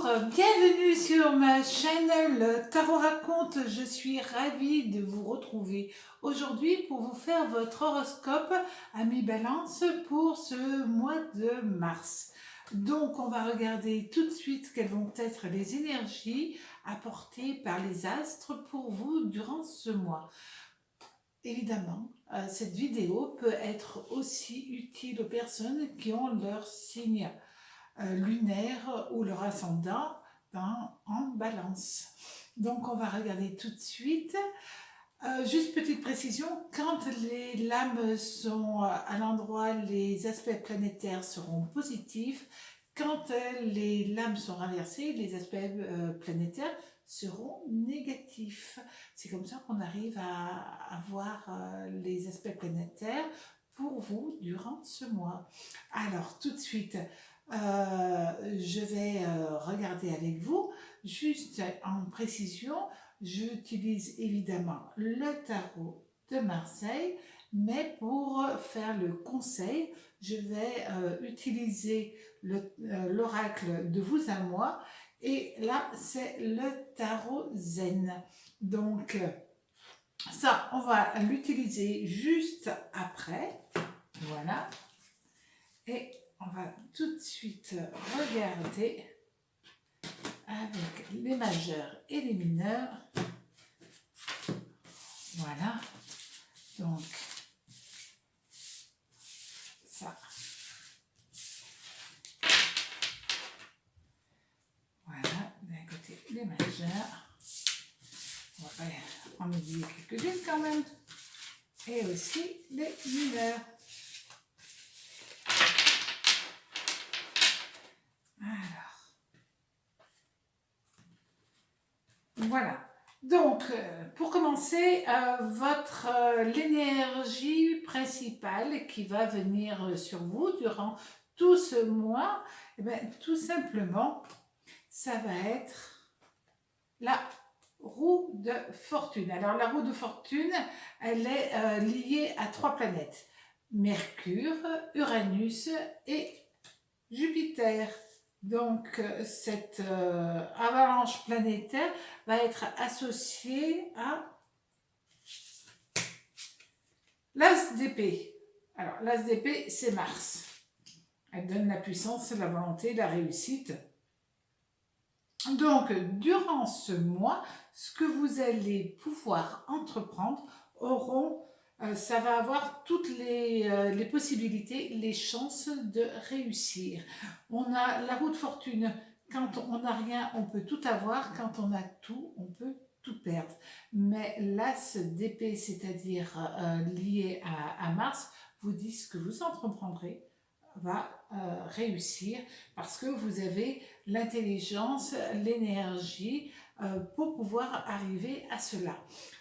Bienvenue sur ma chaîne Le Tarot Raconte. Je suis ravie de vous retrouver aujourd'hui pour vous faire votre horoscope à mi-balance pour ce mois de mars. Donc on va regarder tout de suite quelles vont être les énergies apportées par les astres pour vous durant ce mois. Évidemment, cette vidéo peut être aussi utile aux personnes qui ont leur signe lunaire ou leur ascendant en balance. Donc on va regarder tout de suite. Juste petite précision, quand les lames sont à l'endroit, les aspects planétaires seront positifs. Quand les lames sont renversées, les aspects planétaires seront négatifs. C'est comme ça qu'on arrive à voir les aspects planétaires pour vous durant ce mois. Alors tout de suite, je vais regarder avec vous. Juste en précision, j'utilise évidemment le tarot de Marseille, mais pour faire le conseil, je vais utiliser l'oracle de vous à moi, et là c'est le tarot zen. Donc ça, on va l'utiliser juste après. Voilà. Et on va tout de suite regarder avec les majeurs et les mineurs. Voilà. Donc, ça. Voilà. D'un côté, les majeurs. On va en oublier quelques-unes quand même. Et aussi les mineurs. Voilà. Donc, pour commencer, l'énergie principale qui va venir sur vous durant tout ce mois, eh bien, tout simplement, ça va être la roue de fortune. Alors, la roue de fortune, elle est liée à 3 planètes. Mercure, Uranus et Jupiter. Donc, cette avalanche planétaire va être associée à l'as d'épée. Alors, l'as d'épée, c'est Mars. Elle donne la puissance, la volonté, la réussite. Donc, durant ce mois, ce que vous allez pouvoir entreprendre ça va avoir toutes les possibilités, les chances de réussir. On a la roue de fortune. Quand on n'a rien, on peut tout avoir. Quand on a tout, on peut tout perdre. Mais l'as d'épée, c'est-à-dire lié à Mars, vous dit ce que vous entreprendrez va réussir parce que vous avez l'intelligence, l'énergie pour pouvoir arriver à cela.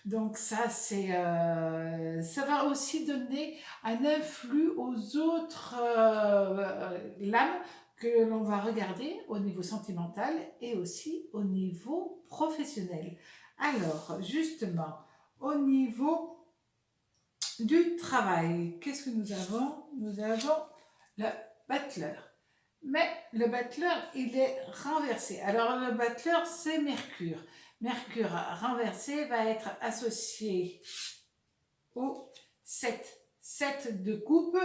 Donc ça, ça va aussi donner un influx aux autres lames que l'on va regarder au niveau sentimental et aussi au niveau professionnel. Alors, justement, au niveau du travail, qu'est-ce que nous avons? Nous avons le battleur. Mais le battleur, il est renversé. Alors, le battleur, c'est Mercure. Mercure renversé va être associé au 7. 7 de coupe,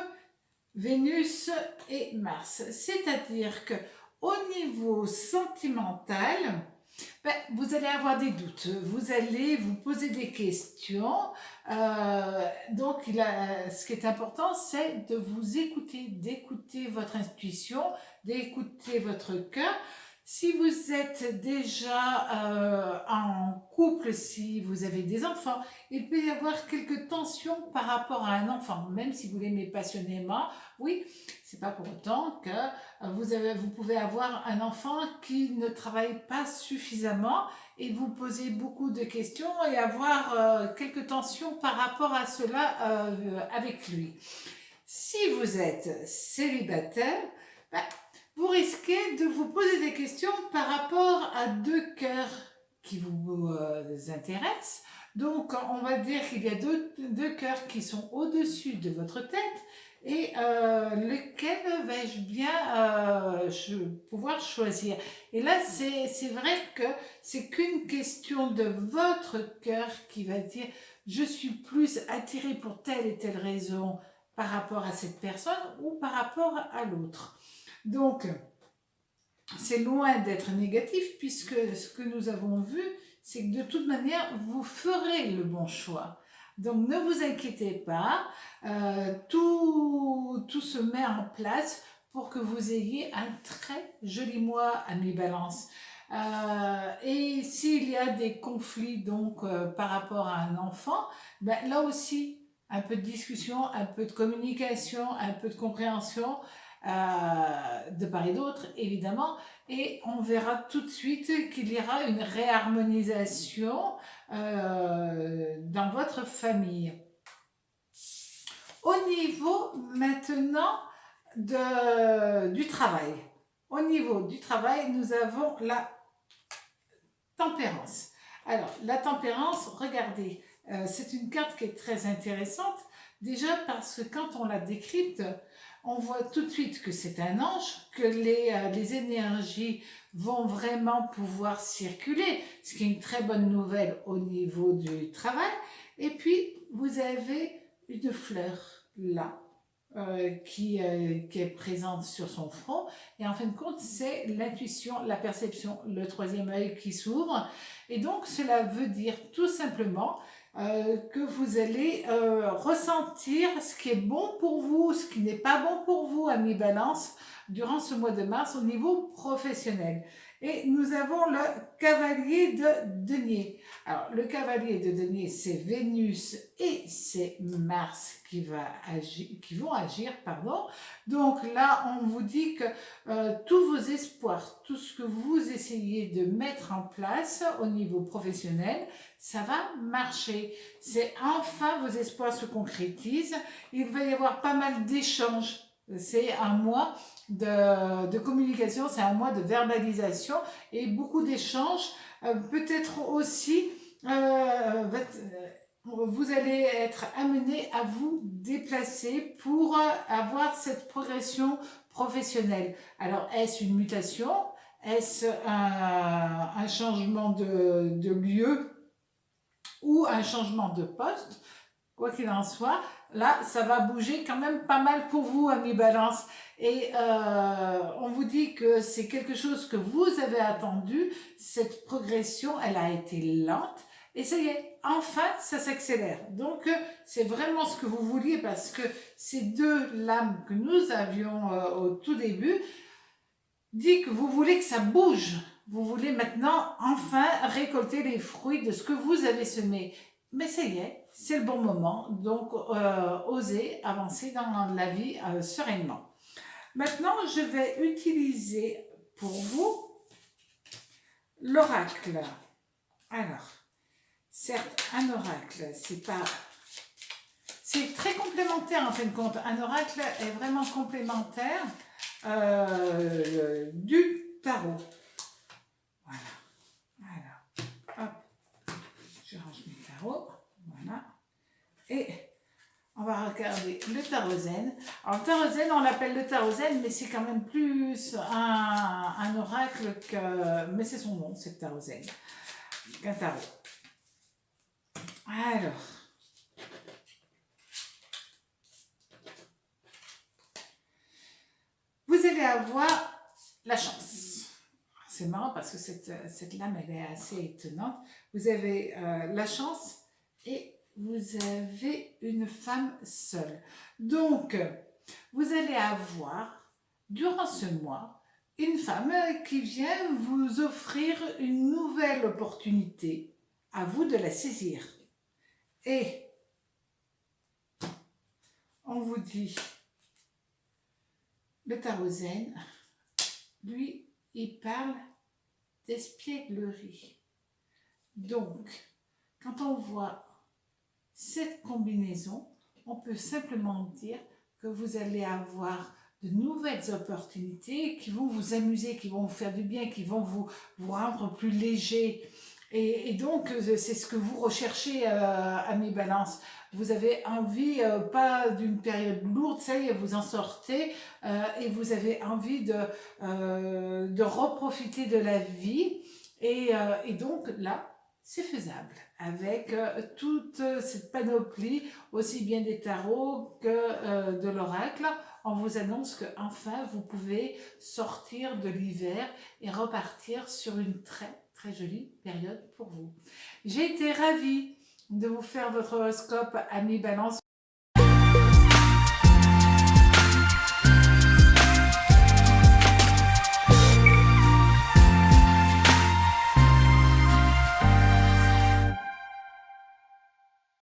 Vénus et Mars. C'est-à-dire que au niveau sentimental, vous allez avoir des doutes, vous allez vous poser des questions. Donc, ce qui est important, c'est de vous écouter, d'écouter votre intuition, d'écouter votre cœur. Si vous êtes déjà en couple, si vous avez des enfants, il peut y avoir quelques tensions par rapport à un enfant, même si vous l'aimez passionnément. Oui, c'est pas pour autant que vous pouvez avoir un enfant qui ne travaille pas suffisamment et vous poser beaucoup de questions et avoir quelques tensions par rapport à cela avec lui. Si vous êtes célibataire, vous risquez de vous poser des questions par rapport à 2 cœurs qui vous intéressent. Donc, on va dire qu'il y a deux cœurs qui sont au-dessus de votre tête et lequel vais-je bien pouvoir choisir. Et là, c'est vrai que c'est qu'une question de votre cœur qui va dire je suis plus attiré pour telle et telle raison par rapport à cette personne ou par rapport à l'autre. Donc, c'est loin d'être négatif puisque ce que nous avons vu, c'est que de toute manière, vous ferez le bon choix. Donc ne vous inquiétez pas, tout se met en place pour que vous ayez un très joli mois à mi-balance. Et s'il y a des conflits donc par rapport à un enfant, ben, là aussi, un peu de discussion, un peu de communication, un peu de compréhension de part et d'autre, évidemment, et on verra tout de suite qu'il y aura une réharmonisation dans votre famille. Au niveau maintenant du travail. Au niveau du travail, nous avons la tempérance. Alors, la tempérance, regardez, c'est une carte qui est très intéressante, déjà parce que quand on la décrypte, on voit tout de suite que c'est un ange, que les énergies vont vraiment pouvoir circuler, ce qui est une très bonne nouvelle au niveau du travail. Et puis, vous avez une fleur là, qui est présente sur son front. Et en fin de compte, c'est l'intuition, la perception, le troisième œil qui s'ouvre. Et donc, cela veut dire tout simplement que vous allez ressentir ce qui est bon pour vous, ce qui n'est pas bon pour vous à mi-balance durant ce mois de mars au niveau professionnel. Et nous avons le cavalier de denier. Alors, le cavalier de denier, c'est Vénus et c'est Mars qui vont agir. Donc là, on vous dit que tous vos espoirs, tout ce que vous essayez de mettre en place au niveau professionnel, ça va marcher. C'est enfin vos espoirs se concrétisent. Il va y avoir pas mal d'échanges. C'est un mois de communication, c'est un mois de verbalisation et beaucoup d'échanges. Peut-être aussi, vous allez être amené à vous déplacer pour avoir cette progression professionnelle. Alors, est-ce une mutation? Est-ce un changement de lieu ou un changement de poste? Quoi qu'il en soit, là, ça va bouger quand même pas mal pour vous à mi-balance. Et on vous dit que c'est quelque chose que vous avez attendu. Cette progression, elle a été lente. Et ça y est, enfin, ça s'accélère. Donc, c'est vraiment ce que vous vouliez parce que ces deux lames que nous avions au tout début dit que vous voulez que ça bouge. Vous voulez maintenant enfin récolter les fruits de ce que vous avez semé. Mais ça y est, c'est le bon moment, donc osez avancer dans la vie sereinement. Maintenant, je vais utiliser pour vous l'oracle. Alors, certes, un oracle, c'est très complémentaire en fin de compte. Un oracle est vraiment complémentaire du tarot. Voilà. Alors, hop, je range mes tarots. Voilà. Et on va regarder le tarot zen. Alors, le tarot zen, on l'appelle le tarot zen, mais c'est quand même plus un oracle que. Mais c'est son nom, c'est le tarot zen. Qu'un tarot. Alors. Vous allez avoir la chance. C'est marrant parce que cette lame, elle est assez étonnante. Vous avez la chance et vous avez une femme seule. Donc, vous allez avoir, durant ce mois, une femme qui vient vous offrir une nouvelle opportunité. À vous de la saisir. Et on vous dit, le tarot zen, lui, il parle d'espièglerie. Donc, quand on voit cette combinaison, on peut simplement dire que vous allez avoir de nouvelles opportunités qui vont vous amuser, qui vont vous faire du bien, qui vont vous rendre plus léger. Et donc, c'est ce que vous recherchez, amis Balance. Vous avez envie, pas d'une période lourde, ça y est, vous en sortez, et vous avez envie de reprofiter de la vie. Et donc là, c'est faisable avec toute cette panoplie, aussi bien des tarots que de l'oracle. On vous annonce que enfin vous pouvez sortir de l'hiver et repartir sur une très jolie période pour vous. J'ai été ravie de vous faire votre horoscope, ami Balance.